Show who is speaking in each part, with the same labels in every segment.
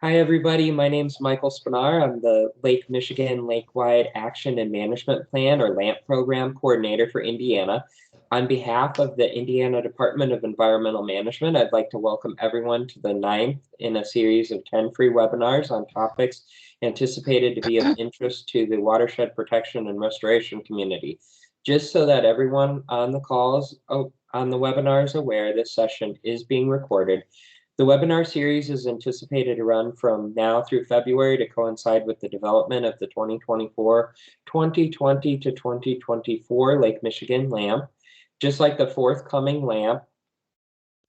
Speaker 1: Hi, everybody. My name is Michael Spinar. I'm the Lake Michigan Lakewide Action and Management Plan, or LAMP program coordinator for Indiana. On behalf of the Indiana Department of Environmental Management, I'd like to welcome everyone to the 9th in a series of 10 free webinars on topics anticipated to be of interest to the watershed protection and restoration community. Just so that everyone on the webinar is aware, this session is being recorded. The webinar series is anticipated to run from now through February to coincide with the development of the 2020 to 2024 Lake Michigan LAMP. Just like the forthcoming LAMP,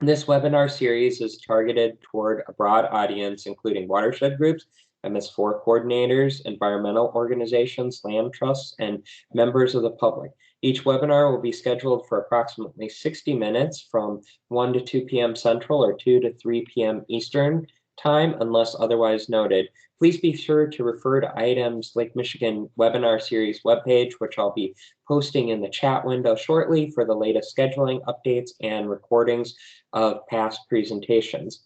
Speaker 1: this webinar series is targeted toward a broad audience, including watershed groups, MS4 coordinators, environmental organizations, land trusts, and members of the public. Each webinar will be scheduled for approximately 60 minutes from 1 to 2 p.m. Central or 2 to 3 p.m. Eastern time, unless otherwise noted. Please be sure to refer to items Lake Michigan webinar series webpage, which I'll be posting in the chat window shortly for the latest scheduling updates and recordings of past presentations.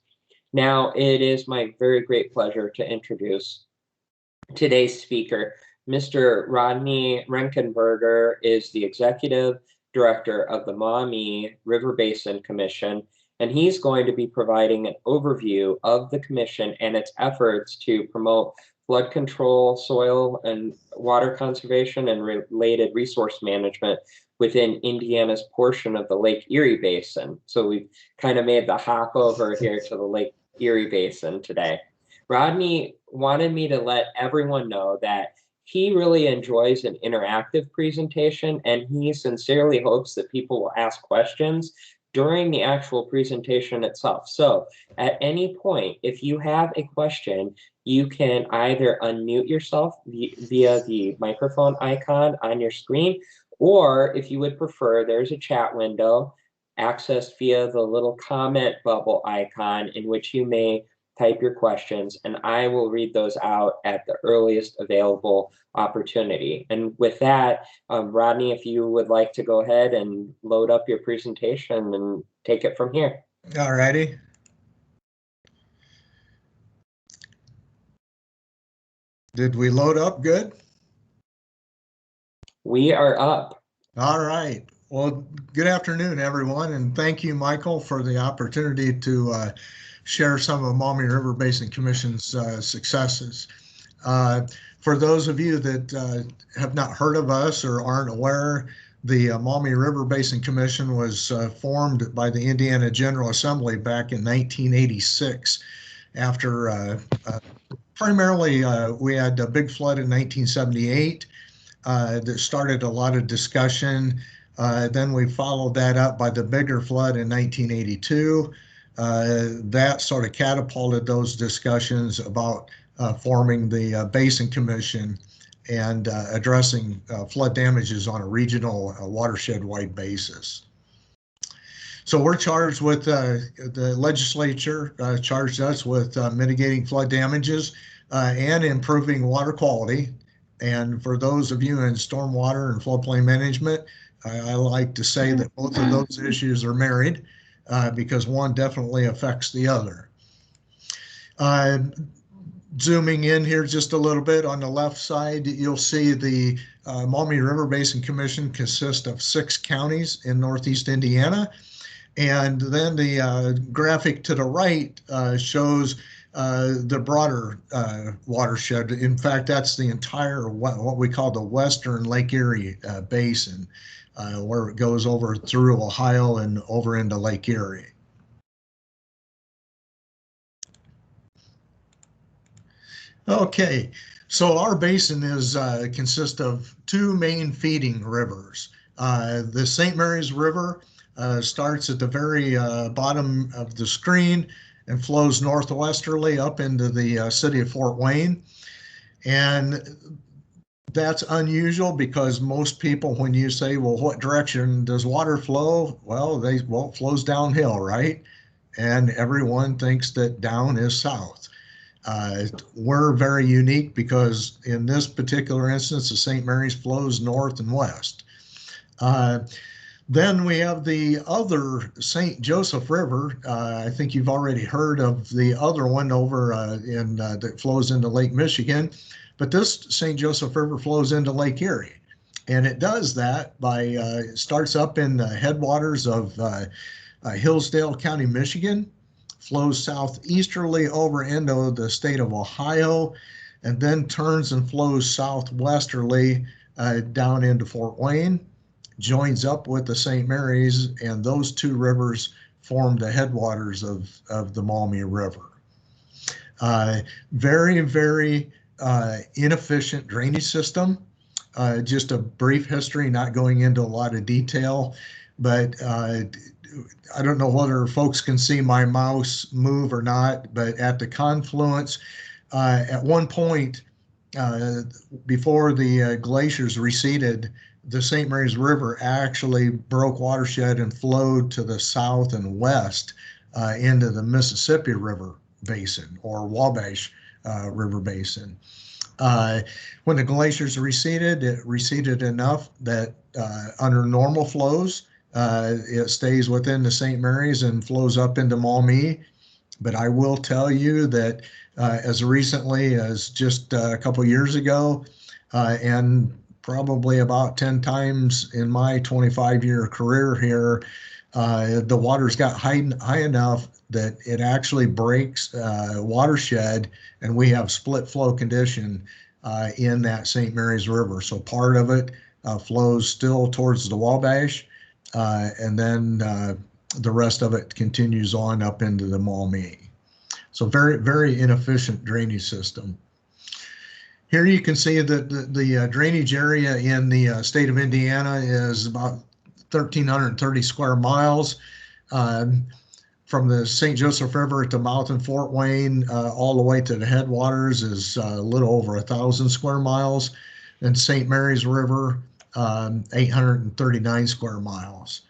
Speaker 1: Now, it is my very great pleasure to introduce today's speaker. Mr. Rodney Renkenberger is the Executive Director of the Maumee River Basin Commission, and he's going to be providing an overview of the commission and its efforts to promote flood control, soil and water conservation, and related resource management within Indiana's portion of the Lake Erie Basin. So we've kind of made the hop over here to the Lake Erie Basin today. Rodney wanted me to let everyone know that he really enjoys an interactive presentation, and he sincerely hopes that people will ask questions during the actual presentation itself. So at any point, if you have a question, you can either unmute yourself via the microphone icon on your screen, or if you would prefer, there's a chat window accessed via the little comment bubble icon in which you may type your questions, and I will read those out at the earliest available opportunity. And with that, Rodney, if you would like to go ahead and load up your presentation and take it from here.
Speaker 2: All righty. Did we load up good?
Speaker 1: We are up.
Speaker 2: All right. Well, good afternoon, everyone, and thank you, Michael, for the opportunity to share some of Maumee River Basin Commission's successes. For those of you that have not heard of us or aren't aware, the Maumee River Basin Commission was formed by the Indiana General Assembly back in 1986 after primarily we had a big flood in 1978 that started a lot of discussion. Then we followed that up by the bigger flood in 1982. That sort of catapulted those discussions about forming the Basin Commission and addressing flood damages on a regional watershed-wide basis. So we're charged with, the legislature charged us with mitigating flood damages and improving water quality. And for those of you in stormwater and floodplain management, I like to say that both of those issues are married because one definitely affects the other. Zooming in here just a little bit, on the left side, you'll see the Maumee River Basin Commission consists of 6 counties in Northeast Indiana. And then the graphic to the right shows the broader watershed. In fact, that's the entire what we call the Western Lake Erie Basin, where it goes over through Ohio and over into Lake Erie. Okay, so our basin is consists of 2 main feeding rivers. The St. Mary's River starts at the very bottom of the screen and flows northwesterly up into the city of Fort Wayne. And that's unusual because most people, when you say, well, what direction does water flow? Well, it flows downhill, right? And everyone thinks that down is south. We're very unique because in this particular instance, the St. Mary's flows north and west. Then we have the other St. Joseph River. I think you've already heard of the other one over that flows into Lake Michigan, but this St. Joseph River flows into Lake Erie. And it does that by, it starts up in the headwaters of Hillsdale County, Michigan, flows southeasterly over into the state of Ohio, and then turns and flows southwesterly down into Fort Wayne, joins up with the St. Mary's, and those two rivers form the headwaters of the Maumee River. Very, very inefficient drainage system. Just a brief history, not going into a lot of detail, but I don't know whether folks can see my mouse move or not, but at the confluence, at one point, before the glaciers receded, the St. Mary's River actually broke watershed and flowed to the south and west into the Mississippi River Basin, or Wabash River Basin. When the glaciers receded, it receded enough that under normal flows, it stays within the St. Mary's and flows up into Maumee. But I will tell you that as recently as just a couple years ago, and probably about 10 times in my 25-year career here, the waters got high enough that it actually breaks watershed, and we have split flow condition in that St. Mary's River. So part of it flows still towards the Wabash, and then the rest of it continues on up into the Maumee. So very, very inefficient drainage system. Here you can see that the drainage area in the state of Indiana is about 1,330 square miles. From the St. Joseph River at the mouth in Fort Wayne all the way to the headwaters is a little over 1,000 square miles. And St. Mary's River, 839 square miles.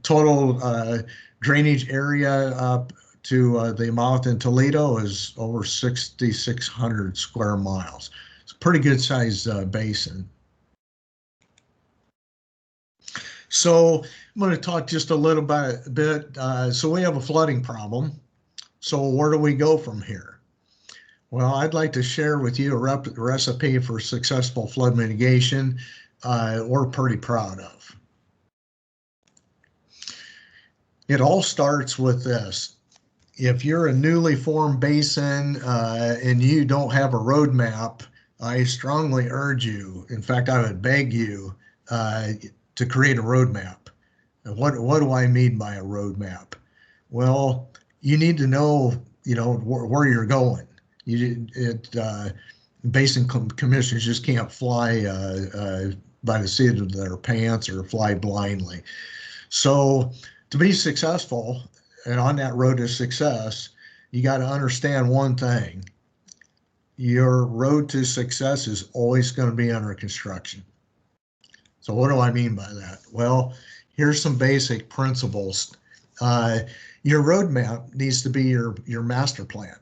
Speaker 2: Total drainage area up to the mouth in Toledo is over 6,600 square miles. It's a pretty good sized basin. So I'm going to talk just a little bit. So we have a flooding problem. So where do we go from here? Well, I'd like to share with you a recipe for successful flood mitigation we're pretty proud of. It all starts with this. If you're a newly formed basin and you don't have a roadmap, I strongly urge you, in fact, I would beg you to create a roadmap. And what do I mean by a roadmap? Well, you need to know, where you're going. Basin commissioners just can't fly by the seat of their pants or fly blindly. So to be successful and on that road to success, you got to understand one thing. Your road to success is always going to be under construction. So what do I mean by that? Well, here's some basic principles. Your roadmap needs to be your master plan.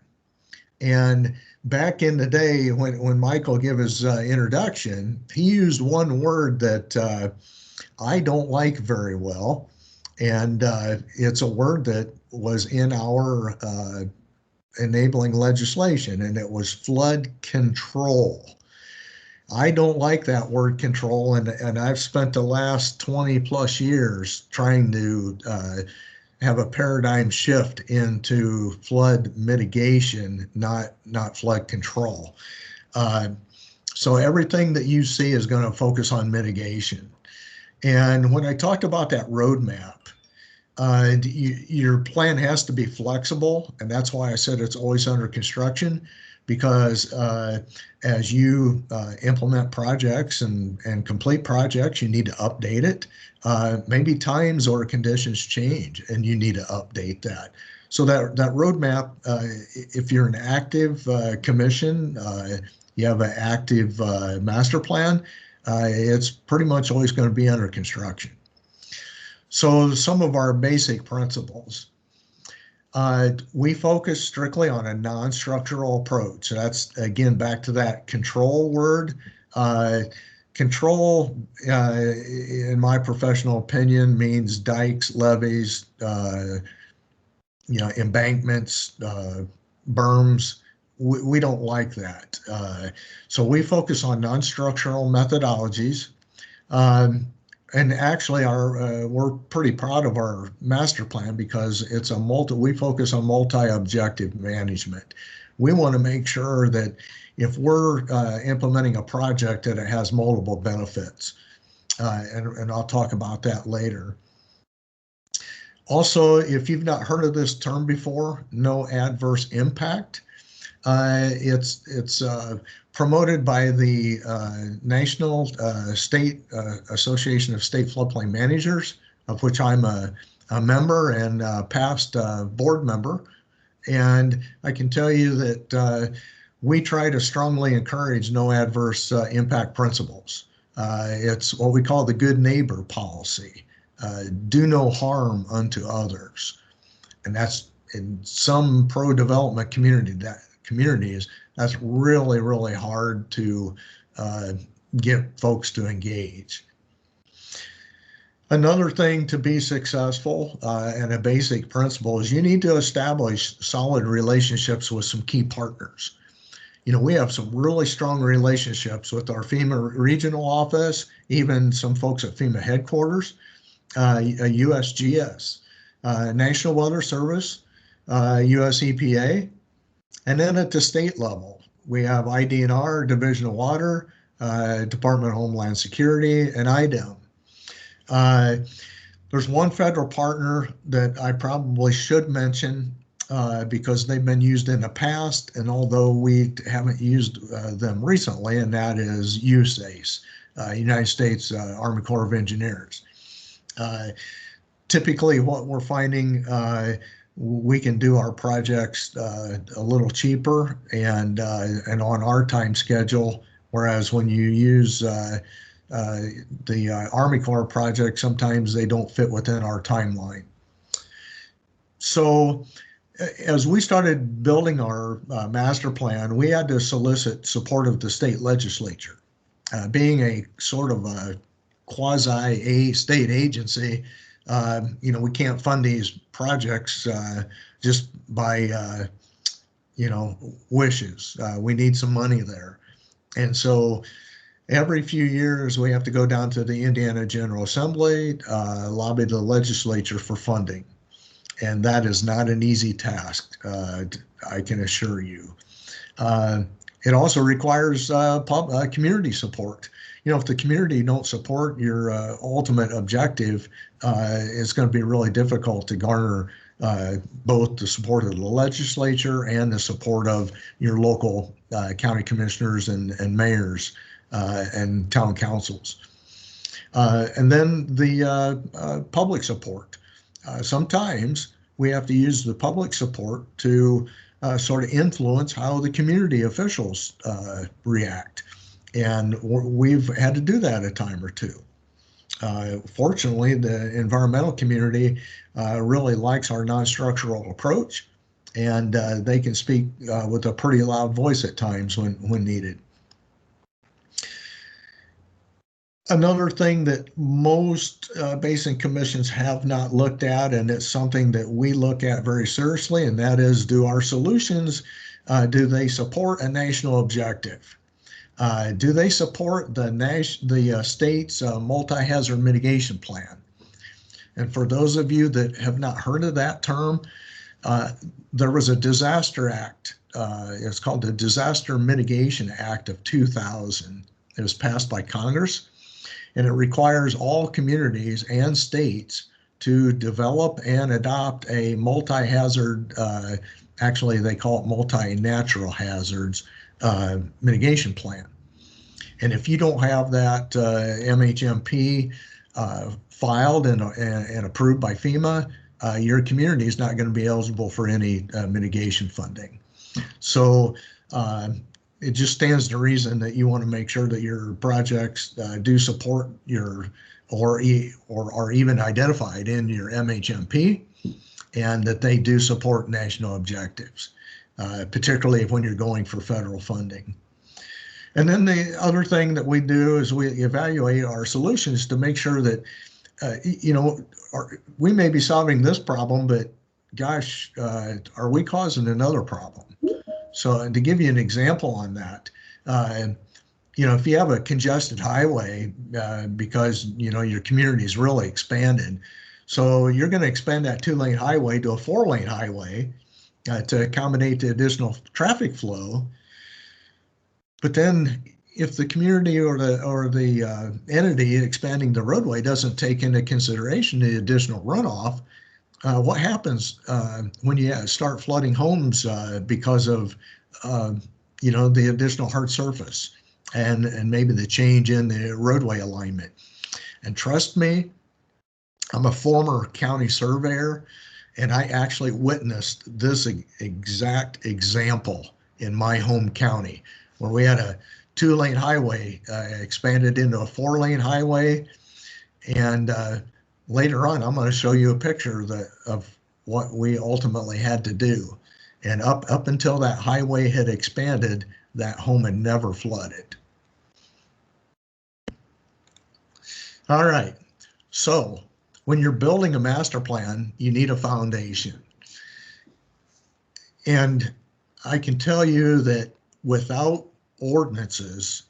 Speaker 2: And back in the day when Michael gave his introduction, he used one word that I don't like very well. And it's a word that was in our enabling legislation, and it was flood control. I don't like that word control, and I've spent the last 20 plus years trying to have a paradigm shift into flood mitigation, not flood control. So everything that you see is going to focus on mitigation. And when I talked about that roadmap, your plan has to be flexible, and that's why I said it's always under construction, because as you implement projects and complete projects, you need to update it. Maybe times or conditions change, and you need to update that. So that roadmap, if you're an active commission, you have an active master plan, it's pretty much always going to be under construction. So some of our basic principles. We focus strictly on a non-structural approach. So that's, again, back to that control word. Control, in my professional opinion, means dikes, levees, embankments, berms. We don't like that. So we focus on non-structural methodologies. And actually, we're pretty proud of our master plan because it's we focus on multi-objective management. We want to make sure that if we're implementing a project, that it has multiple benefits. And I'll talk about that later. Also, if you've not heard of this term before, no adverse impact. It's promoted by the National State Association of State Floodplain Managers, of which I'm a member and a past board member. And I can tell you that we try to strongly encourage no adverse impact principles. It's what we call the good neighbor policy. Do no harm unto others. And that's in some pro-development communities, that's really, really hard to get folks to engage. Another thing to be successful and a basic principle is you need to establish solid relationships with some key partners. We have some really strong relationships with our FEMA regional office, even some folks at FEMA headquarters, USGS, National Weather Service, US EPA, and then at the state level, we have IDNR, Division of Water, Department of Homeland Security, and IDEM. There's one federal partner that I probably should mention because they've been used in the past, and although we haven't used them recently, and that is USACE, United States Army Corps of Engineers. Typically, what we're finding, we can do our projects a little cheaper and on our time schedule, whereas when you use the Army Corps project, sometimes they don't fit within our timeline. So as we started building our master plan, we had to solicit support of the state legislature. Being a sort of a quasi-state agency, we can't fund these projects just by, wishes. We need some money there. And so every few years, we have to go down to the Indiana General Assembly, lobby the legislature for funding. And that is not an easy task, I can assure you. It also requires community support. If the community don't support your ultimate objective, it's going to be really difficult to garner both the support of the legislature and the support of your local county commissioners and mayors and town councils. And then the public support. Sometimes we have to use the public support to sort of influence how the community officials react. And we've had to do that a time or two. Fortunately, the environmental community really likes our non-structural approach, and they can speak with a pretty loud voice at times when needed. Another thing that most basin commissions have not looked at, and it's something that we look at very seriously, and that is, do our solutions, do they support a national objective? Do they support the state's multi-hazard mitigation plan? And for those of you that have not heard of that term, there was a disaster act. It's called the Disaster Mitigation Act of 2000. It was passed by Congress, and it requires all communities and states to develop and adopt a multi-hazard, actually they call it multi-natural hazards, mitigation plan. And if you don't have that MHMP filed and approved by FEMA, your community is not going to be eligible for any mitigation funding. So it just stands to reason that you want to make sure that your projects do support your or are even identified in your MHMP, and that they do support national objectives, particularly when you're going for federal funding. And then the other thing that we do is we evaluate our solutions to make sure that, we may be solving this problem, but gosh, are we causing another problem? So, and to give you an example on that, if you have a congested highway because, your community is really expanded, so you're going to expand that 2-lane highway to a 4-lane highway to accommodate the additional traffic flow. But then if the community or the entity expanding the roadway doesn't take into consideration the additional runoff, what happens when you start flooding homes because of the additional hard surface and maybe the change in the roadway alignment? And trust me, I'm a former county surveyor, and I actually witnessed this exact example in my home county, where we had a 2-lane highway expanded into a 4-lane highway. And later on, I'm going to show you a picture of what we ultimately had to do. And up until that highway had expanded, that home had never flooded. All right, so when you're building a master plan, you need a foundation. And I can tell you that without ordinances,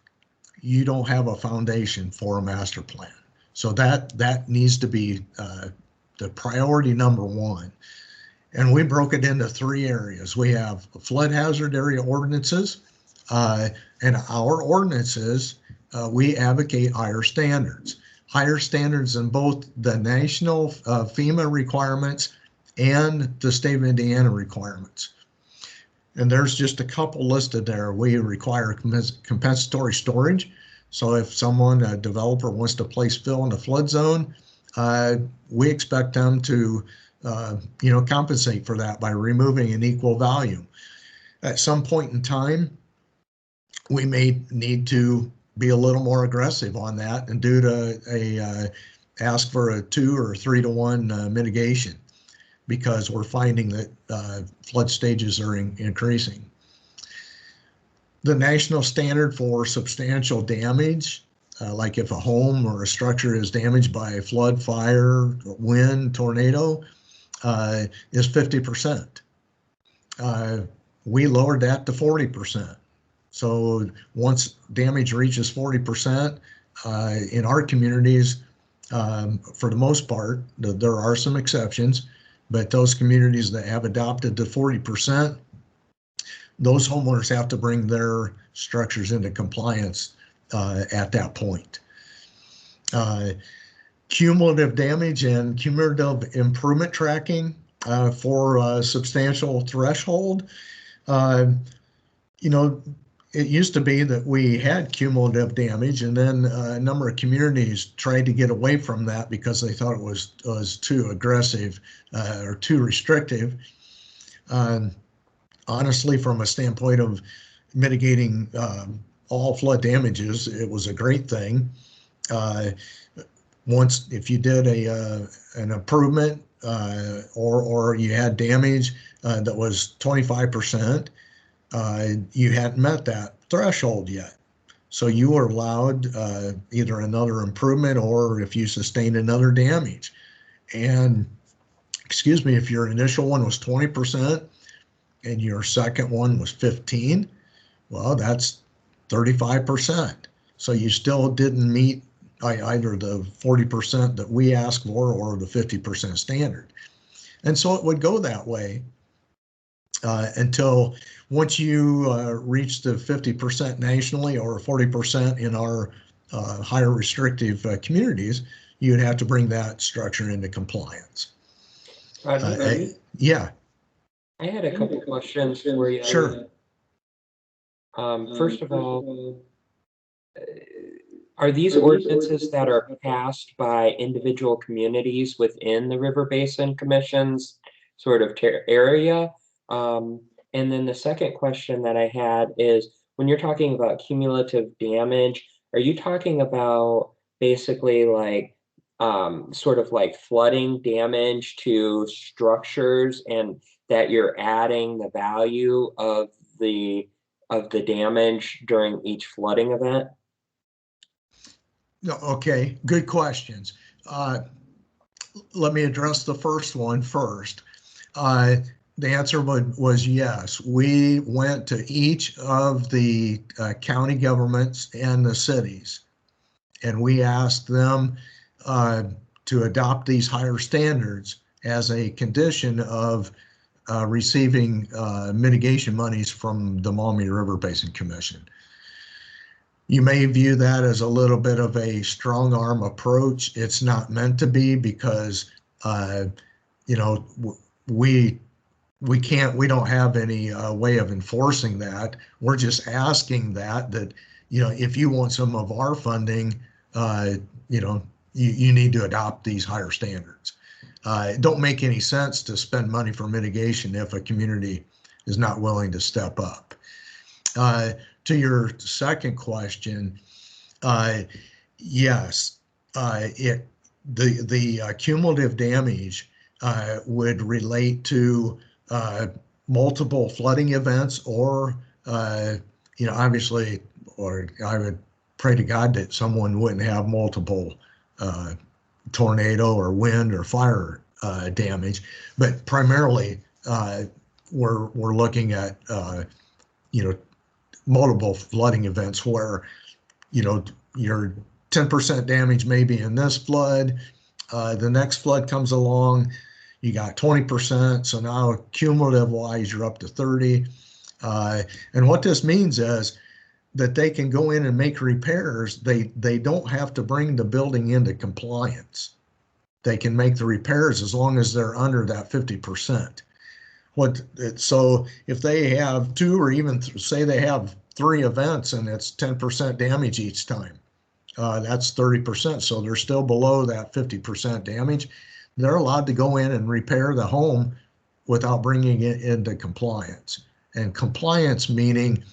Speaker 2: you don't have a foundation for a master plan. So that needs to be the priority number one. And we broke it into 3 areas. We have flood hazard area ordinances, and our ordinances, we advocate higher standards in both the national Fema requirements and the state of Indiana requirements. And there's just a couple listed there. We require compensatory storage. So if someone, a developer, wants to place fill in the flood zone, we expect them to compensate for that by removing an equal volume. At some point in time, we may need to be a little more aggressive on that and ask for a 2 or 3 to 1 mitigation, because we're finding that flood stages are increasing. The national standard for substantial damage, like if a home or a structure is damaged by flood, fire, wind, tornado, is 50%. We lowered that to 40%. So once damage reaches 40%, in our communities, for the most part, there are some exceptions, but those communities that have adopted the 40%, those homeowners have to bring their structures into compliance at that point. Cumulative damage and cumulative improvement tracking for a substantial threshold. It used to be that we had cumulative damage, and then a number of communities tried to get away from that because they thought it was too aggressive or too restrictive. Honestly, from a standpoint of mitigating all flood damages, it was a great thing. Once, if you did an improvement or you had damage that was 25%, you hadn't met that threshold yet. So you were allowed either another improvement or if you sustained another damage. And if your initial one was 20% and your second one was 15, well, that's 35%. So you still didn't meet either the 40% that we asked for or the 50% standard. And so it would go that way until once you reach the 50% nationally or 40% in our higher restrictive communities, you'd have to bring that structure into compliance. Yeah.
Speaker 1: I had a couple questions for you.
Speaker 2: Sure.
Speaker 1: First of all, are these ordinances that are passed by individual communities within the River Basin Commission's sort of area? And then the second question that I had is, when you're talking about cumulative damage, are you talking about basically like sort of like flooding damage to structures, and that you're adding the value of the of the damage during each flooding event?
Speaker 2: Okay, good questions. Let me address the first one first. The answer was yes. We went to each of the county governments and the cities, and we asked them to adopt these higher standards as a condition of receiving mitigation monies from the Maumee River Basin Commission. You may view that as a little bit of a strong arm approach. It's not meant to be, because you know, we don't have any way of enforcing that. We're just asking that you know, if you want some of our funding, you know, you need to adopt these higher standards. It don't make any sense to spend money for mitigation if a community is not willing to step up. To your second question, yes, the cumulative damage would relate to multiple flooding events, or you know, obviously, or I would pray to God that someone wouldn't have multiple tornado or wind or fire damage, but primarily we're looking at you know, multiple flooding events where, you know, your 10% damage maybe in this flood, the next flood comes along, you got 20%, so now cumulative wise you're up to 30. And what this means is that they can go in and make repairs. They don't have to bring the building into compliance. They can make the repairs as long as they're under that 50%. So if they have two, or even say they have 3 events and it's 10% damage each time, that's 30%. So they're still below that 50% damage. They're allowed to go in and repair the home without bringing it into compliance. And compliance meaning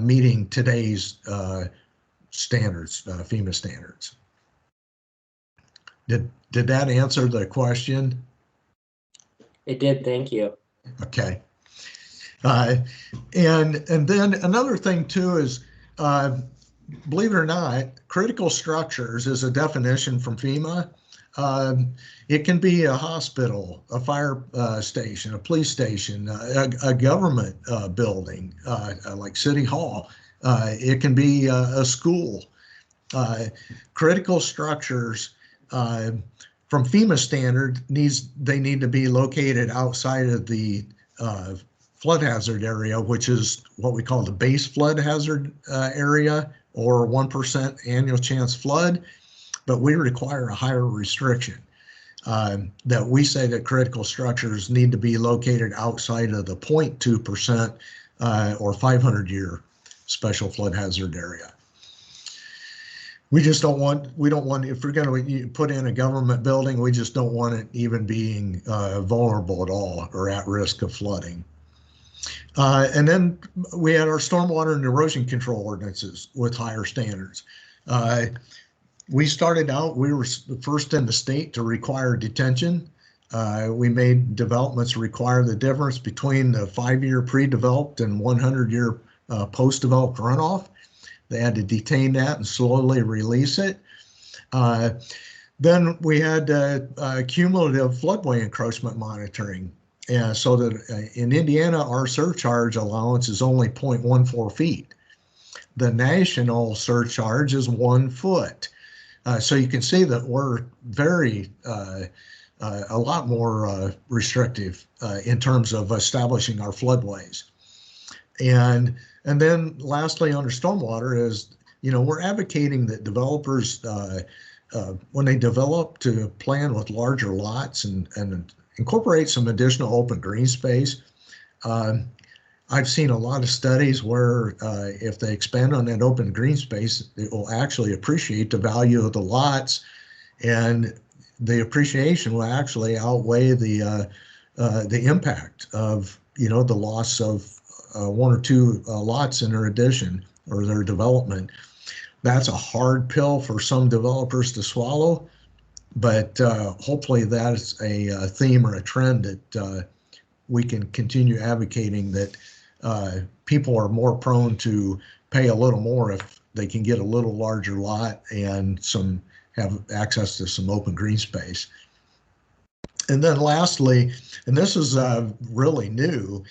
Speaker 2: meeting today's standards, FEMA standards. Did that answer the question?
Speaker 1: It did, thank you.
Speaker 2: Okay. And then another thing too is, believe it or not, critical structures is a definition from FEMA. It can be a hospital, a fire station, a police station, a government building like City Hall. It can be a school. Critical structures from FEMA standard they need to be located outside of the flood hazard area, which is what we call the base flood hazard area, or 1% annual chance flood. But we require a higher restriction that we say that critical structures need to be located outside of the 0.2% or 500-year special flood hazard area. We don't want, if we're going to put in a government building, we just don't want it even being vulnerable at all or at risk of flooding. And then we had our stormwater and erosion control ordinances with higher standards. We started out, we were the first in the state to require detention. We made developments require the difference between the 5-year pre-developed and 100-year post-developed runoff. They had to detain that and slowly release it. Then we had cumulative floodway encroachment monitoring. And so that in Indiana, our surcharge allowance is only 0.14 feet. The national surcharge is 1 foot. So you can see that we're very, a lot more restrictive in terms of establishing our floodways. And then lastly, under stormwater is, you know, we're advocating that developers, when they develop, to plan with larger lots and incorporate some additional open green space. I've seen a lot of studies where if they expand on that open green space, it will actually appreciate the value of the lots, and the appreciation will actually outweigh the impact of, you know, the loss of 1 or 2 lots in their addition or their development. That's a hard pill for some developers to swallow, but hopefully that is a theme or a trend that we can continue advocating, that people are more prone to pay a little more if they can get a little larger lot and have access to some open green space. And then lastly, and this is really new,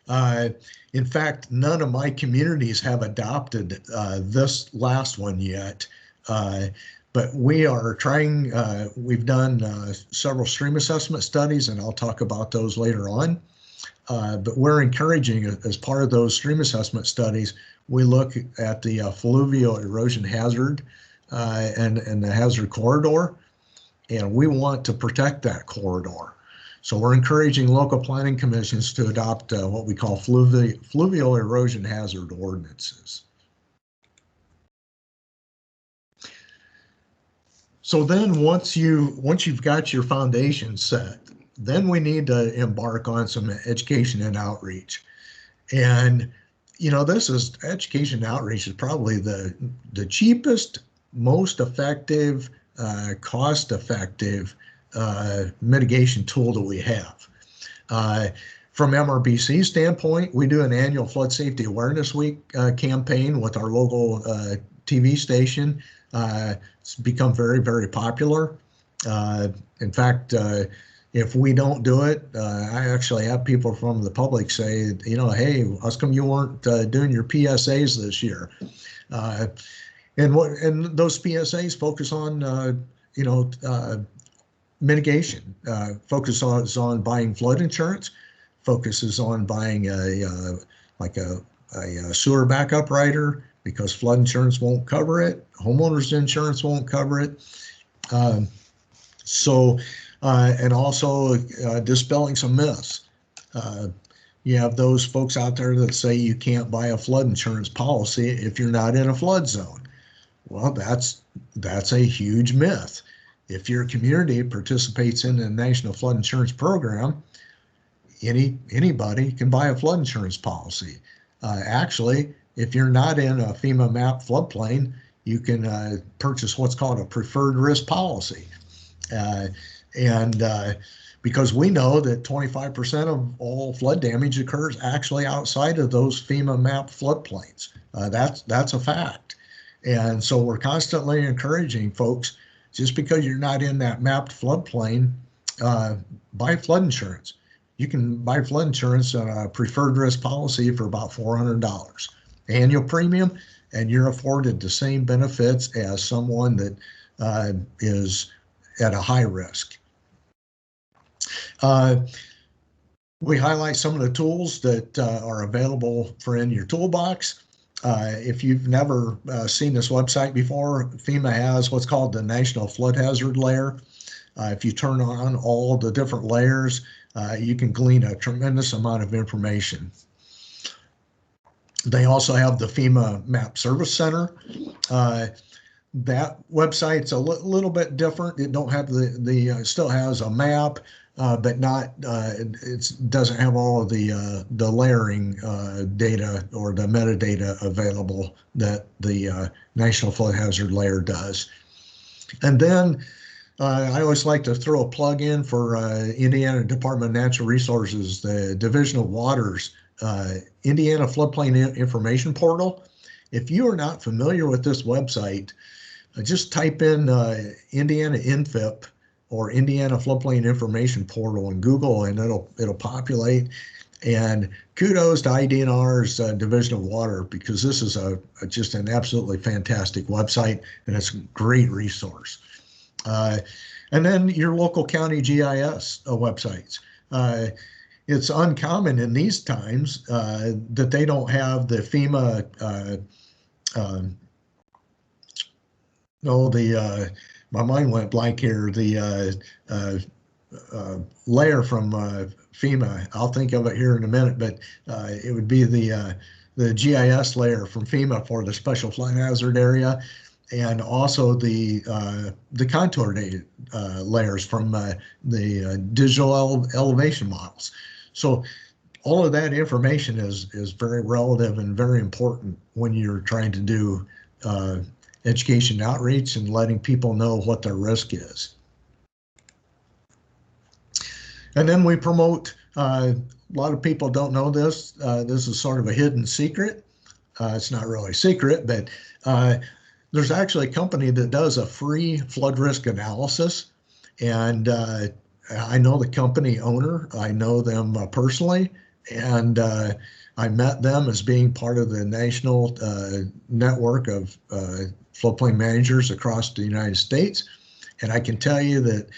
Speaker 2: in fact, none of my communities have adopted this last one yet, but we are trying, we've done several stream assessment studies, and I'll talk about those later on. But we're encouraging, as part of those stream assessment studies, we look at the fluvial erosion hazard and the hazard corridor, and we want to protect that corridor. So we're encouraging local planning commissions to adopt what we call fluvial erosion hazard ordinances. So then once you've got your foundation set, then we need to embark on some education and outreach. And this is education and outreach is probably the cheapest, most effective, cost-effective mitigation tool that we have. From MRBC standpoint, we do an annual Flood Safety Awareness Week campaign with our local TV station. It's become very, very popular. In fact, if we don't do it, I actually have people from the public say, hey, how come you weren't doing your PSAs this year? And those PSAs focus on, mitigation, focuses on buying flood insurance, focuses on buying a sewer backup rider, because flood insurance won't cover it, homeowners insurance won't cover it. And also dispelling some myths. You have those folks out there that say you can't buy a flood insurance policy if you're not in a flood zone. Well, that's a huge myth. If your community participates in the National Flood Insurance Program, anybody can buy a flood insurance policy. Actually, if you're not in a FEMA map floodplain, you can purchase what's called a preferred risk policy. Because we know that 25% of all flood damage occurs actually outside of those FEMA map floodplains. That's a fact. And so we're constantly encouraging folks, just because you're not in that mapped floodplain, buy flood insurance. You can buy flood insurance on a preferred risk policy for about $400 annual premium, and you're afforded the same benefits as someone that is at a high risk. We highlight some of the tools that are available in your toolbox. If you've never seen this website before, FEMA has what's called the National Flood Hazard Layer. If you turn on all the different layers, you can glean a tremendous amount of information. They also have the FEMA Map Service Center. That website's a little bit different. It don't have it still has a map, but not it doesn't have all of the layering data or the metadata available that the National Flood Hazard Layer does. And then I always like to throw a plug in for Indiana Department of Natural Resources, the Division of Waters Indiana Floodplain Information Portal. If you are not familiar with this website, just type in Indiana INFIP or Indiana Floodplain Information Portal in Google, and it'll populate. And kudos to IDNR's Division of Water, because this is just an absolutely fantastic website, and it's a great resource. And then your local county GIS websites. It's uncommon in these times that they don't have the FEMA my mind went blank here. The layer from FEMA. I'll think of it here in a minute, but it would be the GIS layer from FEMA for the special flood hazard area, and also the contour data layers from the digital elevation models. So all of that information is very relative and very important when you're trying to do education outreach and letting people know what their risk is. And then we promote lot of people don't know this. This is sort of a hidden secret. It's not really a secret, but there's actually a company that does a free flood risk analysis. And I know the company owner. I know them personally. And I met them as being part of the national network of floodplain managers across the United States. And I can tell you that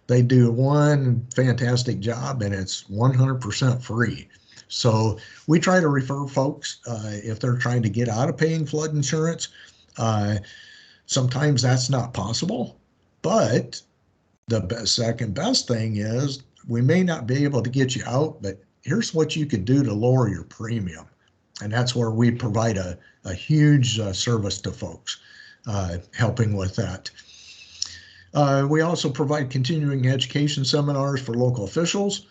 Speaker 2: they do one fantastic job, and it's 100% free. So we try to refer folks if they're trying to get out of paying flood insurance. Sometimes that's not possible, but the second best thing is we may not be able to get you out, but here's what you can do to lower your premium. And that's where we provide a huge service to folks, helping with that. We also provide continuing education seminars for local officials.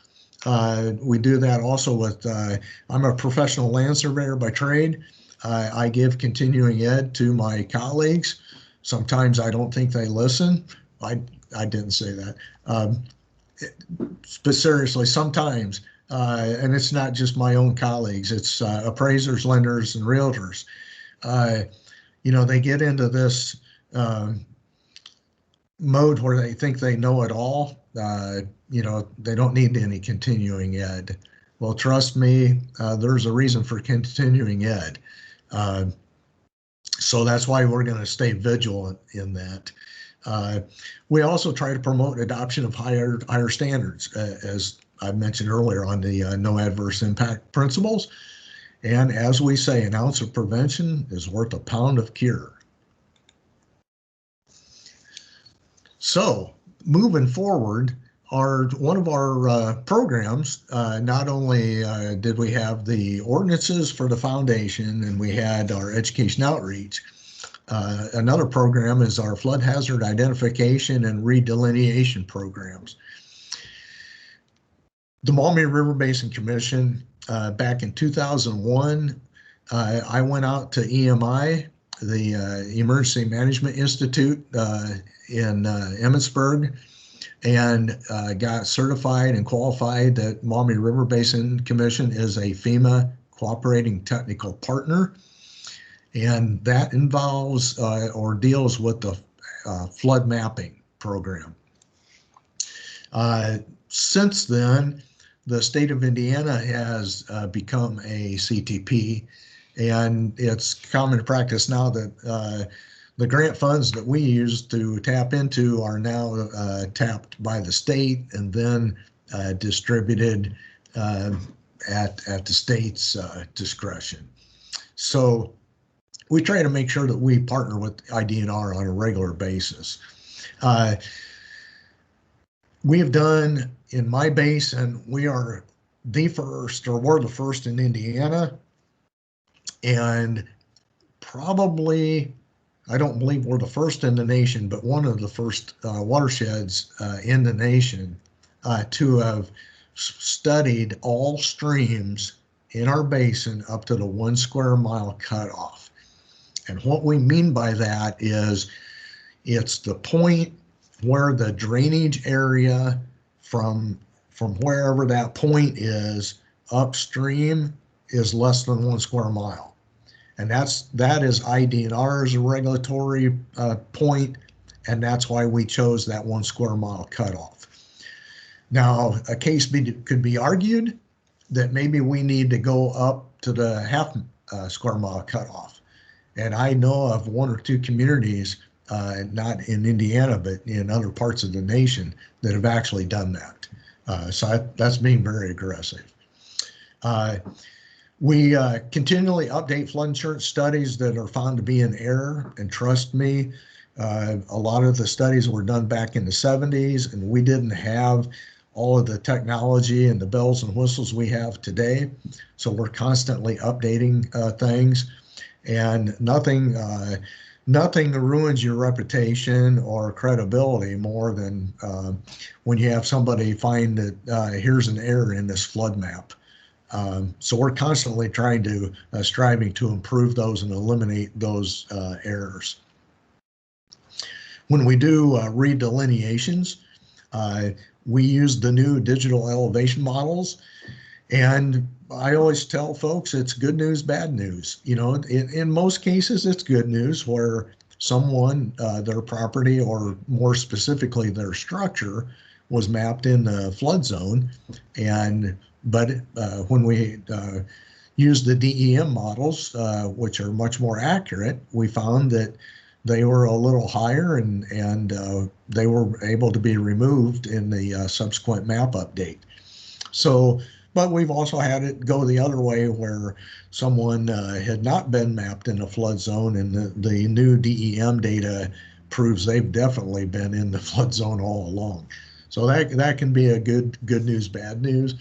Speaker 2: We do that also with, I'm a professional land surveyor by trade. I give continuing ed to my colleagues. Sometimes I don't think they listen. I didn't say that. But seriously, sometimes, and it's not just my own colleagues, it's appraisers, lenders, and realtors. They get into this mode where they think they know it all. They don't need any continuing ed. Well, trust me, there's a reason for continuing ed. So that's why we're going to stay vigilant in that. We also try to promote adoption of higher standards, as I mentioned earlier, on the no adverse impact principles. And as we say, an ounce of prevention is worth a pound of cure. So moving forward, one of our programs, not only did we have the ordinances for the foundation and we had our education outreach, another program is our flood hazard identification and redelineation programs. The Maumee River Basin Commission, back in 2001, I went out to EMI, the Emergency Management Institute in Emmitsburg, and got certified and qualified that Maumee River Basin Commission is a Fema cooperating technical partner. And that involves or deals with the flood mapping program. Since then, the state of Indiana has become a CTP, and it's common practice now that the grant funds that we use to tap into are now tapped by the state and then distributed at the state's discretion. So we try to make sure that we partner with IDNR on a regular basis. We have done, in my basin, we are the first, or we're the first in Indiana, and probably, I don't believe we're the first in the nation, but one of the first watersheds in the nation to have studied all streams in our basin up to the 1 square mile cutoff. And what we mean by that is it's the point where the drainage area from wherever that point is upstream is less than 1 square mile. And that is IDNR's regulatory point, and that's why we chose that 1 square mile cutoff. Now, a case could be argued that maybe we need to go up to the half square mile cutoff. And I know of 1 or 2 communities, not in Indiana, but in other parts of the nation, that have actually done that. So that's being very aggressive. We continually update flood insurance studies that are found to be in error, and trust me, a lot of the studies were done back in the 70s, and we didn't have all of the technology and the bells and whistles we have today. So we're constantly updating things, and nothing ruins your reputation or credibility more than when you have somebody find that here's an error in this flood map. So we're constantly striving to improve those and eliminate those errors. When we do redelineations, we use the new digital elevation models, And I always tell folks it's good news, bad news. You know, in most cases, it's good news where someone, their property, or more specifically their structure, was mapped in the flood zone. But when we use the DEM models, which are much more accurate, we found that they were a little higher, and they were able to be removed in the subsequent map update. So, but we've also had it go the other way where someone had not been mapped in a flood zone, and the new DEM data proves they've definitely been in the flood zone all along. So that can be a good news, bad news.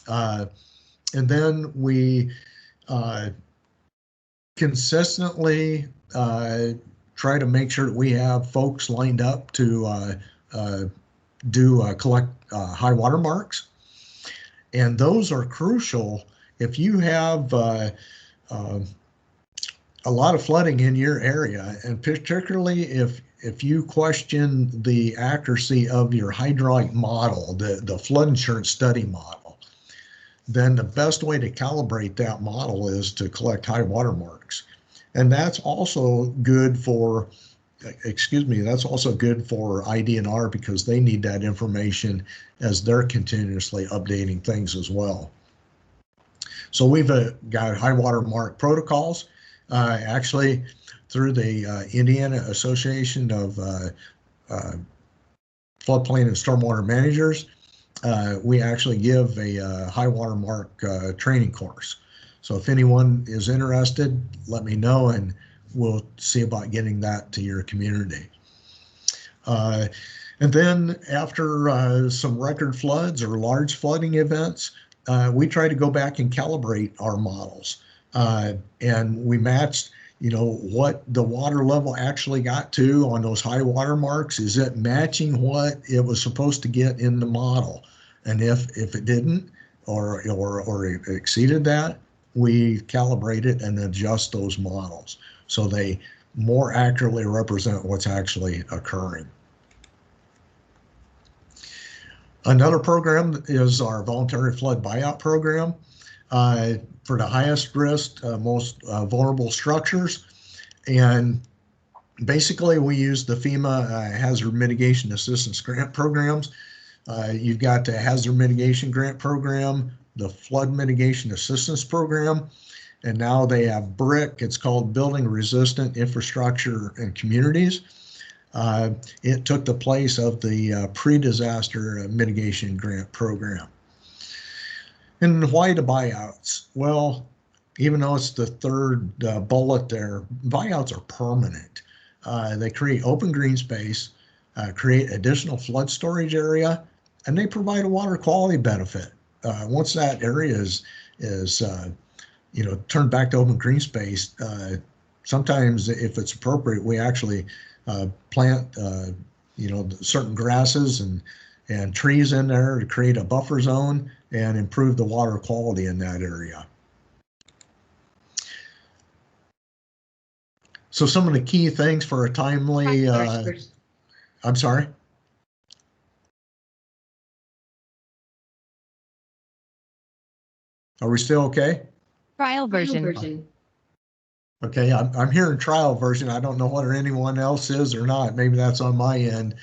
Speaker 2: And then we consistently try to make sure that we have folks lined up to collect high water marks. And those are crucial if you have a lot of flooding in your area, and particularly if you question the accuracy of your hydraulic model, the flood insurance study model, then the best way to calibrate that model is to collect high water marks. And that's also good for, that's also good for ID&R, because they need that information as they're continuously updating things as well. So we've got high water mark protocols. Actually, through the Indiana Association of Floodplain and Stormwater Managers, we actually give a high water mark training course. So if anyone is interested, let me know, and we'll see about getting that to your community. And then after some record floods or large flooding events, we try to go back and calibrate our models. And we matched, what the water level actually got to on those high water marks. Is it matching what it was supposed to get in the model? And if it didn't, or it exceeded that, we calibrate it and adjust those models so they more accurately represent what's actually occurring. Another program is our Voluntary Flood Buyout program for the highest risk, most vulnerable structures. And basically, we use the Fema Hazard Mitigation Assistance Grant programs. You've got the Hazard Mitigation Grant Program, the Flood Mitigation Assistance Program, and now they have BRIC. It's called Building Resistant Infrastructure and Communities. It took the place of the Pre-Disaster Mitigation Grant Program. And why the buyouts? Well, even though it's the third bullet there, buyouts are permanent. They create open green space, create additional flood storage area, and they provide a water quality benefit. Once that area is turned back to open green space, sometimes if it's appropriate, we actually plant certain grasses and trees in there to create a buffer zone and improve the water quality in that area. So some of the key things for a timely, I'm sorry. Are we still okay?
Speaker 3: Trial version.
Speaker 2: Okay, I'm hearing trial version. I don't know whether anyone else is or not. Maybe that's on my end.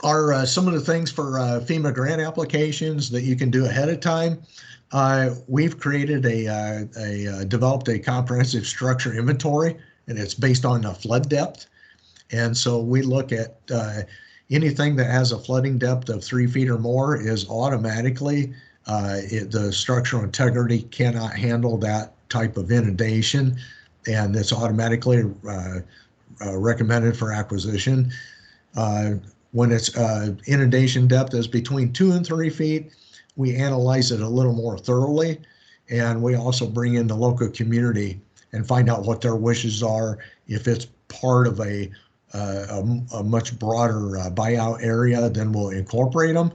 Speaker 2: Are some of the things for FEMA grant applications that you can do ahead of time. We've created developed a comprehensive structure inventory, and it's based on a flood depth. And so we look at anything that has a flooding depth of 3 feet or more is automatically, the structural integrity cannot handle that type of inundation, and it's automatically recommended for acquisition. When its inundation depth is between 2 and 3 feet, we analyze it a little more thoroughly, and we also bring in the local community and find out what their wishes are. If it's part of a much broader buyout area, then we'll incorporate them.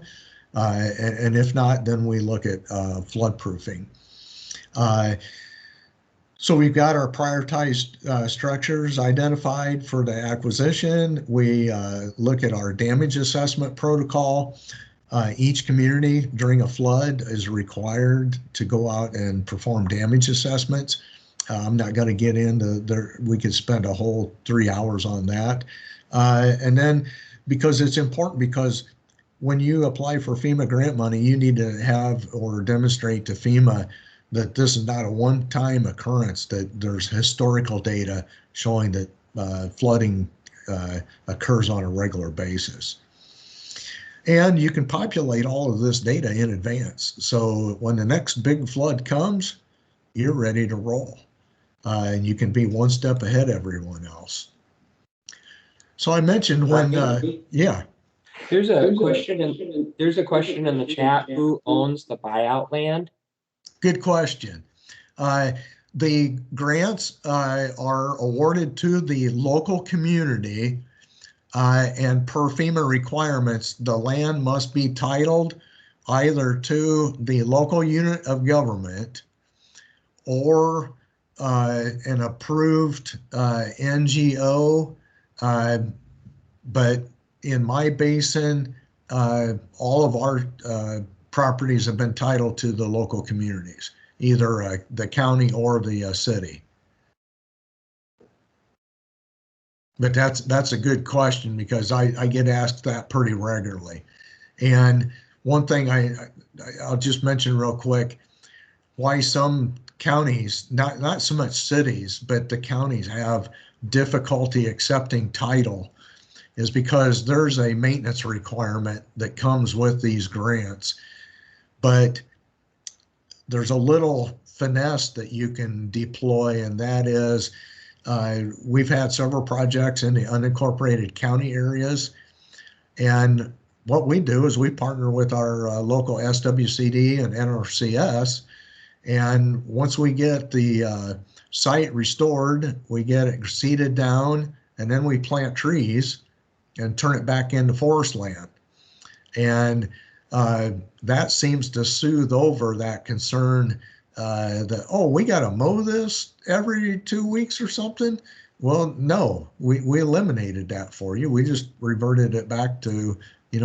Speaker 2: And if not, then we look at floodproofing. So we've got our prioritized structures identified for the acquisition. We look at our damage assessment protocol. Each community during a flood is required to go out and perform damage assessments. I'm not going to get into there. We could spend a whole 3 hours on that. And then because it's important, because when you apply for FEMA grant money, you need to have or demonstrate to FEMA that this is not a one-time occurrence, that there's historical data showing that flooding occurs on a regular basis. And you can populate all of this data in advance. So when the next big flood comes, you're ready to roll. And you can be one step ahead of everyone else. So I mentioned when, yeah.
Speaker 1: There's a question in the chat. Who owns the buyout land?
Speaker 2: Good question. The grants are awarded to the local community, and per FEMA requirements, the land must be titled either to the local unit of government or an approved NGO. But in my basin, all of our properties have been titled to the local communities, either the county or the city. But that's a good question, because I get asked that pretty regularly. And one thing I'll just mention real quick, why some counties, not so much cities, but the counties have difficulty accepting title, is because there's a maintenance requirement that comes with these grants. But there's a little finesse that you can deploy, and that is, we've had several projects in the unincorporated county areas. And what we do is we partner with our local SWCD and NRCS. And once we get the site restored, we get it seeded down, and then we plant trees and turn it back into forest land. And that seems to soothe over that concern that, oh, we got to mow this every 2 weeks or something. Well, no, we eliminated that for you. We just reverted it back to,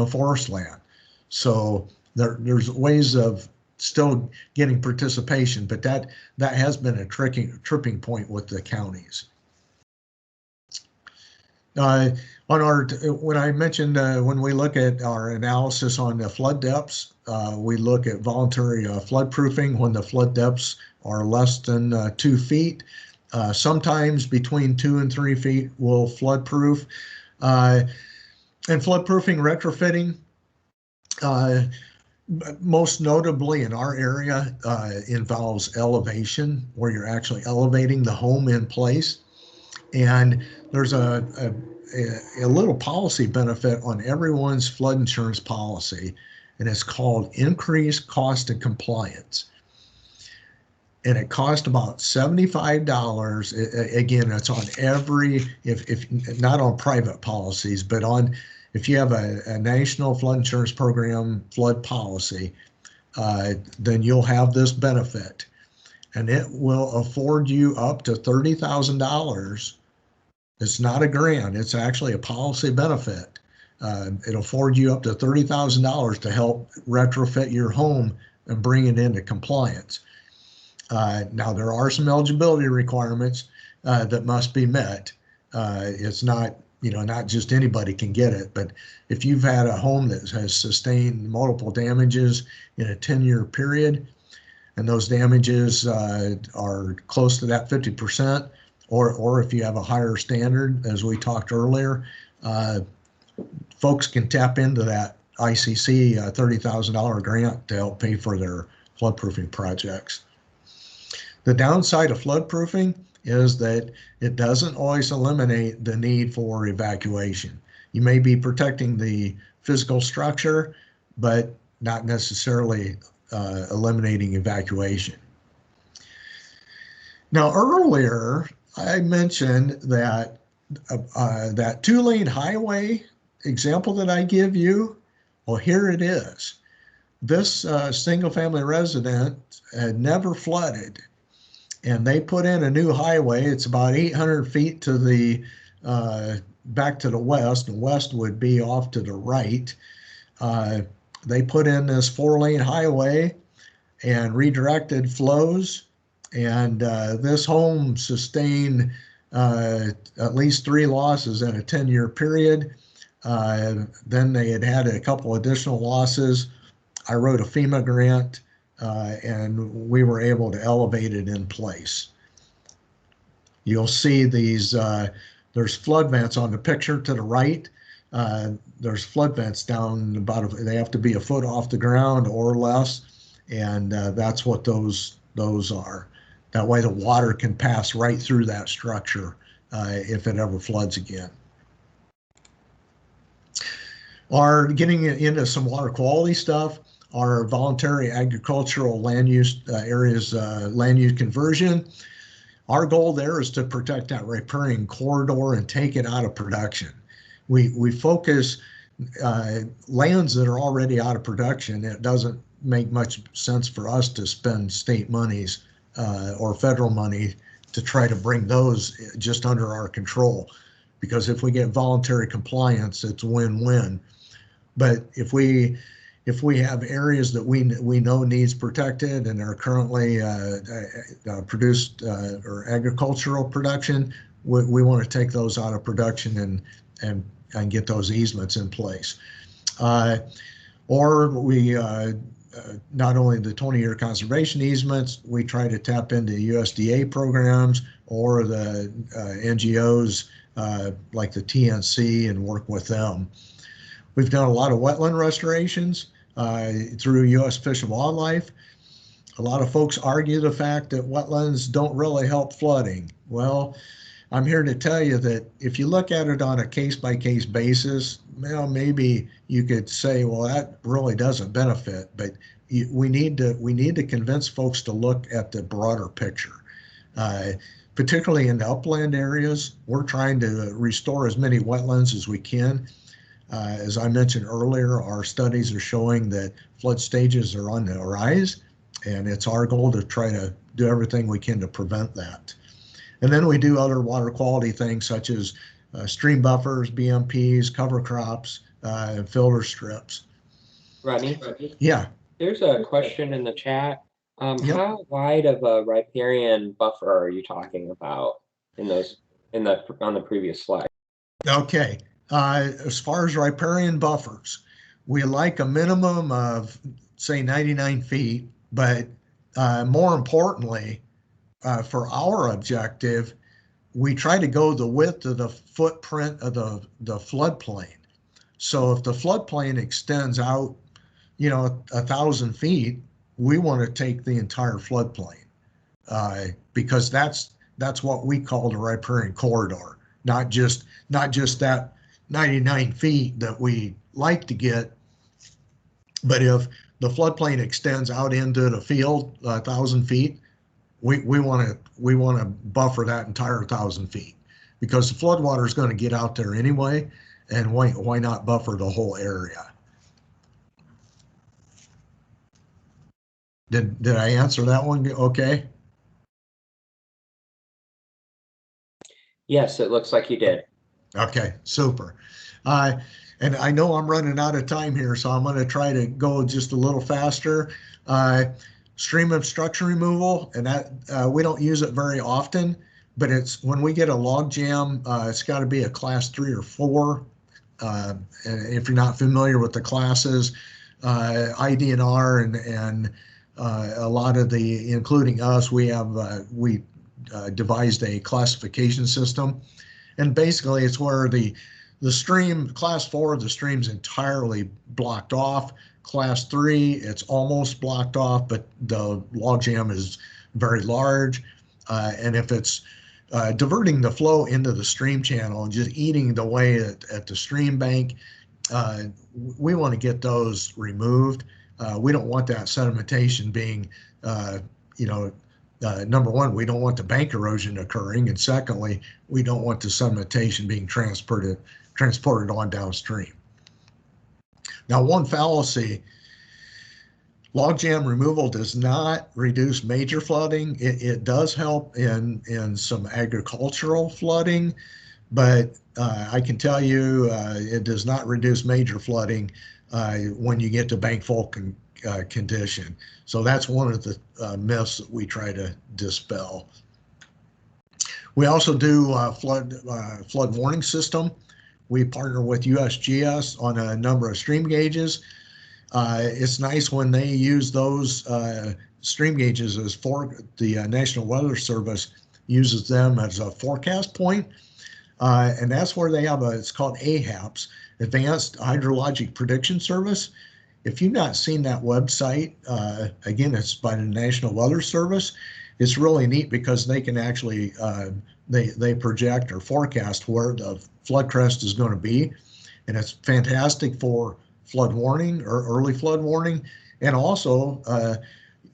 Speaker 2: forest land. So there's ways of still getting participation, but that has been a tripping point with the counties. When I mentioned when we look at our analysis on the flood depths, we look at voluntary floodproofing when the flood depths are less than 2 feet. Sometimes between 2 and 3 feet will floodproof. And floodproofing retrofitting, most notably in our area, involves elevation, where you're actually elevating the home in place. And there's a little policy benefit on everyone's flood insurance policy, and it's called increased cost of compliance. And it costs about $75. Again, it's on every, if not on private policies, but on, if you have a national flood insurance program flood policy, then you'll have this benefit, and it will afford you up to $30,000. It's not a grant, it's actually a policy benefit. It'll afford you up to $30,000 to help retrofit your home and bring it into compliance. Now, there are some eligibility requirements that must be met. It's not, not just anybody can get it, but if you've had a home that has sustained multiple damages in a 10-year period, and those damages are close to that 50%, or if you have a higher standard, as we talked earlier, folks can tap into that ICC $30,000 grant to help pay for their floodproofing projects. The downside of floodproofing is that it doesn't always eliminate the need for evacuation. You may be protecting the physical structure, but not necessarily eliminating evacuation. Now, earlier, I mentioned that that 2-lane highway example that I give you, well, here it is. This single-family resident had never flooded, and they put in a new highway. It's about 800 feet to the back to the west, and west would be off to the right. they put in this 4-lane highway and redirected flows. And this home sustained at least 3 losses in a 10-year period. Then they had a couple additional losses. I wrote a FEMA grant, and we were able to elevate it in place. You'll see these, there's flood vents on the picture to the right. There's flood vents down they have to be a foot off the ground or less. And that's what those are. That way the water can pass right through that structure if it ever floods again. Getting into some water quality stuff, our voluntary agricultural land use areas, land use conversion. Our goal there is to protect that riparian corridor and take it out of production. We focus lands that are already out of production. It doesn't make much sense for us to spend state monies or federal money to try to bring those just under our control, because if we get voluntary compliance, it's win-win. But if we have areas that we know needs protected and are currently produced or agricultural production, we want to take those out of production and get those easements in place. Or we not only the 20-year conservation easements, we try to tap into USDA programs or the NGOs like the TNC and work with them. We've done a lot of wetland restorations through U.S. Fish and Wildlife. A lot of folks argue the fact that wetlands don't really help flooding. Well, I'm here to tell you that if you look at it on a case-by-case basis, well, maybe you could say, well, that really doesn't benefit, but we need to convince folks to look at the broader picture. Particularly in the upland areas, we're trying to restore as many wetlands as we can. As I mentioned earlier, our studies are showing that flood stages are on the rise, and it's our goal to try to do everything we can to prevent that. And then we do other water quality things such as stream buffers, BMPs, cover crops, and filter strips.
Speaker 1: Ronnie?
Speaker 2: Yeah.
Speaker 1: There's a question in the chat.
Speaker 2: Yep.
Speaker 1: How wide of a riparian buffer are you talking about on the previous slide?
Speaker 2: Okay. As far as riparian buffers, we like a minimum of, say, 99 feet, but more importantly, for our objective, we try to go the width of the footprint of the floodplain. So if the floodplain extends out, 1,000 feet, we want to take the entire floodplain because that's what we call the riparian corridor, not just that 99 feet that we like to get, but if the floodplain extends out into the field 1,000 feet, we want to buffer that entire 1,000 feet because the floodwater is going to get out there anyway, and why not buffer the whole area? Did I answer that one okay?
Speaker 1: Yes, it looks like you did.
Speaker 2: Okay, super. And I know I'm running out of time here, so I'm going to try to go just a little faster. Stream obstruction removal, and that we don't use it very often, but it's when we get a log jam, it's got to be a class 3 or 4. And if you're not familiar with the classes, IDNR and a lot of including us, we devised a classification system, and basically it's where the stream, class 4, the stream's entirely blocked off. Class 3, it's almost blocked off, but the log jam is very large. And if it's diverting the flow into the stream channel and just eating away at the stream bank, we want to get those removed. We don't want that sedimentation being, number one, we don't want the bank erosion occurring. And secondly, we don't want the sedimentation being transported on downstream. Now, one fallacy, logjam removal does not reduce major flooding. It does help in some agricultural flooding, but I can tell you it does not reduce major flooding. when you get to bank full condition. So that's one of the myths that we try to dispel. We also do flood warning system. We partner with USGS on a number of stream gauges. It's nice when they use those stream gauges as the National Weather Service uses them as a forecast point. And that's where they have it's called AHAPS, Advanced Hydrologic Prediction Service. If you've not seen that website, again, it's by the National Weather Service. It's really neat because they can actually, they project or forecast where the flood crest is going to be. And it's fantastic for flood warning or early flood warning. And also,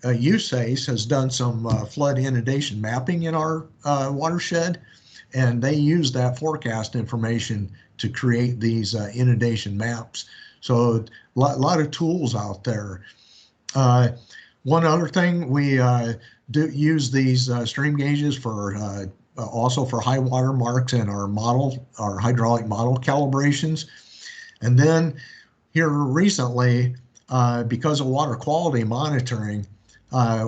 Speaker 2: USACE has done some flood inundation mapping in our watershed, and they use that forecast information to create these inundation maps. So a lot of tools out there. One other thing, we do use these stream gauges for also for high water marks and our hydraulic model calibrations. And then here recently, because of water quality monitoring,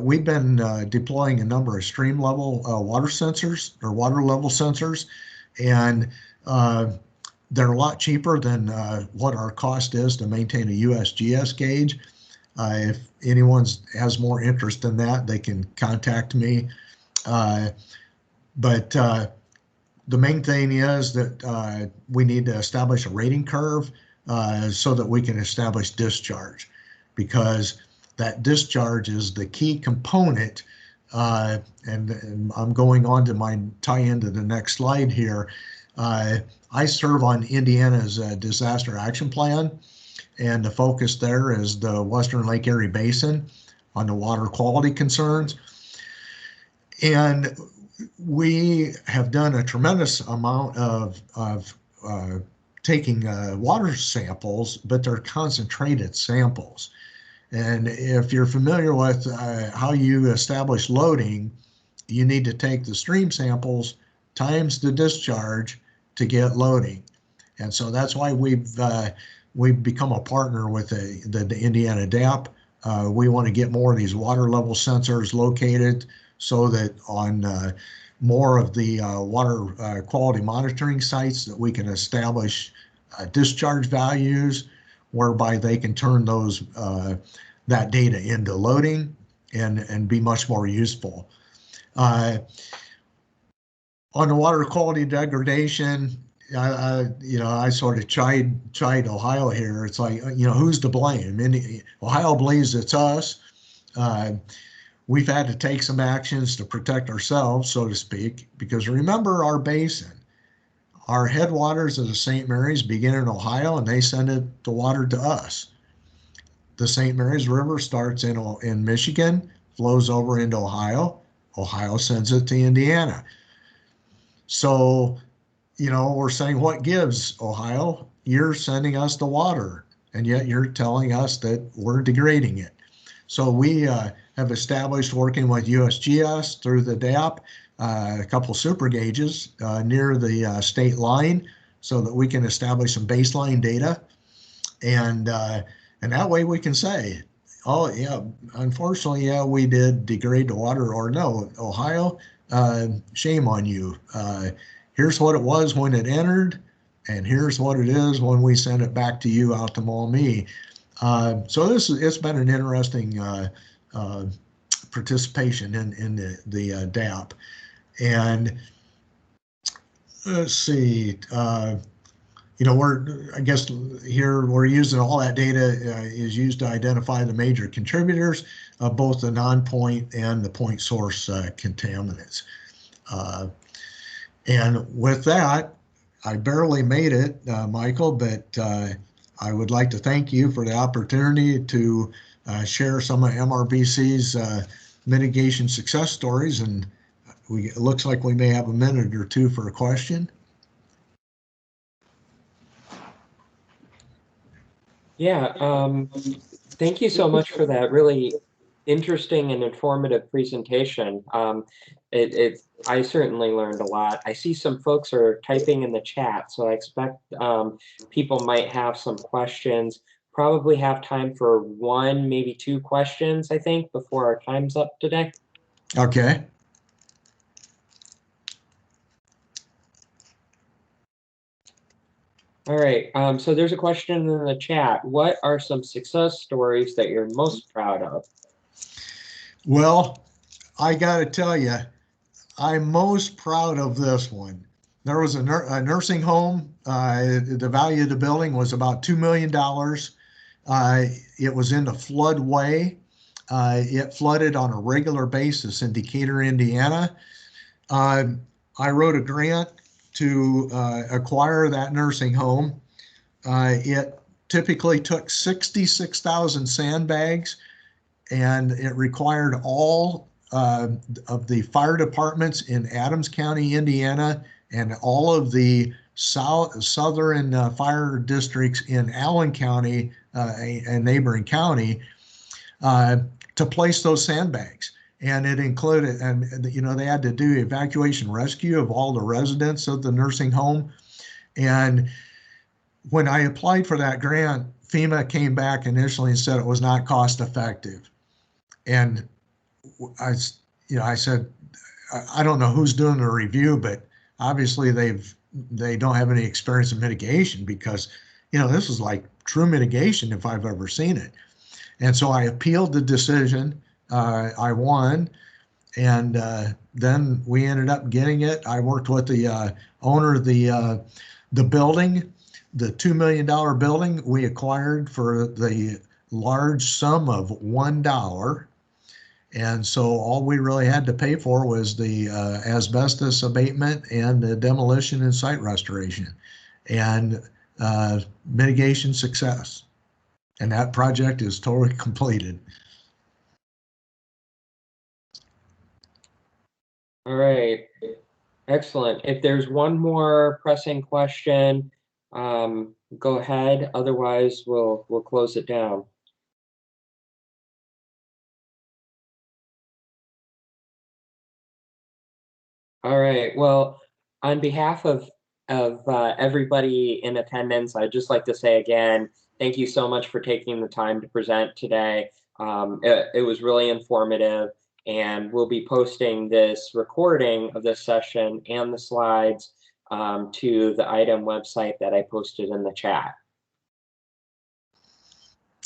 Speaker 2: we've been deploying a number of stream level water sensors or water level sensors, and they're a lot cheaper than what our cost is to maintain a USGS gauge. If anyone has more interest in that, they can contact me. But the main thing is that we need to establish a rating curve so that we can establish discharge, because that discharge is the key component. And I'm going on to my tie into the next slide here. I serve on Indiana's disaster action plan, and the focus there is the Western Lake Erie Basin on the water quality concerns. And we have done a tremendous amount of taking water samples, but they're concentrated samples. And if you're familiar with how you establish loading, you need to take the stream samples times the discharge to get loading. And so that's why we've become a partner with the Indiana DAP. We want to get more of these water level sensors located so that on more of the water quality monitoring sites that we can establish discharge values, whereby they can turn those that data into loading and be much more useful. On the water quality degradation, I sort of chide Ohio here. It's like, who's to blame? Ohio believes it's us. We've had to take some actions to protect ourselves, so to speak, because remember our basin. Our headwaters of the St. Mary's begin in Ohio, and they send the water to us. The St. Mary's River starts in Michigan, flows over into Ohio. Ohio sends it to Indiana. So, we're saying, what gives, Ohio? You're sending us the water, and yet you're telling us that we're degrading it. So we have established, working with USGS through the DAP, a couple super gauges near the state line so that we can establish some baseline data. And that way we can say, oh, yeah, unfortunately, yeah, we did degrade the water, or no, Ohio, shame on you. Here's what it was when it entered, and here's what it is when we send it back to you out to Maumee. So it's been an interesting participation in the DAP. And let's see, I guess here we're using all that data is used to identify the major contributors of both the non-point and the point source contaminants. And with that, I barely made it, Michael, but I would like to thank you for the opportunity to share some of MRBC's mitigation success stories. And it looks like we may have a minute or two for a question.
Speaker 1: Yeah, thank you so much for that really interesting and informative presentation. I certainly learned a lot. I see some folks are typing in the chat, so I expect people might have some questions. probably have time for one, maybe two questions, I think, before our time's up today.
Speaker 2: Okay.
Speaker 1: All right, so there's a question in the chat. What are some success stories that you're most proud of?
Speaker 2: Well, I got to tell you, I'm most proud of this one. There was a nursing home. The value of the building was about $2 million. It was in the floodway. It flooded on a regular basis in Decatur, Indiana. I wrote a grant to acquire that nursing home. It typically took 66,000 sandbags, and it required all of the fire departments in Adams County, Indiana, and all of the southern fire districts in Allen County, a neighboring county, to place those sandbags. And it included, and they had to do evacuation rescue of all the residents of the nursing home. And when I applied for that grant, FEMA came back initially and said it was not cost effective. And I said, I don't know who's doing the review, but obviously they don't have any experience in mitigation, because this is like true mitigation if I've ever seen it. And so I appealed the decision. I won, and then we ended up getting it. I worked with the owner of the building, the $2 million building we acquired for the large sum of $1. And so all we really had to pay for was the asbestos abatement and the demolition and site restoration, and mitigation success. And that project is totally completed.
Speaker 1: All right, excellent. If there's one more pressing question, go ahead. Otherwise, we'll close it down. All right. Well, on behalf of everybody in attendance, I'd just like to say again, thank you so much for taking the time to present today. It was really informative, and we'll be posting this recording of this session and the slides to the item website that I posted in the chat.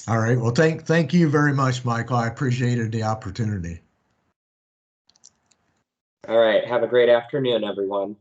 Speaker 2: All right. Well, thank you very much, Michael. I appreciated the opportunity.
Speaker 1: All right. Have a great afternoon, everyone.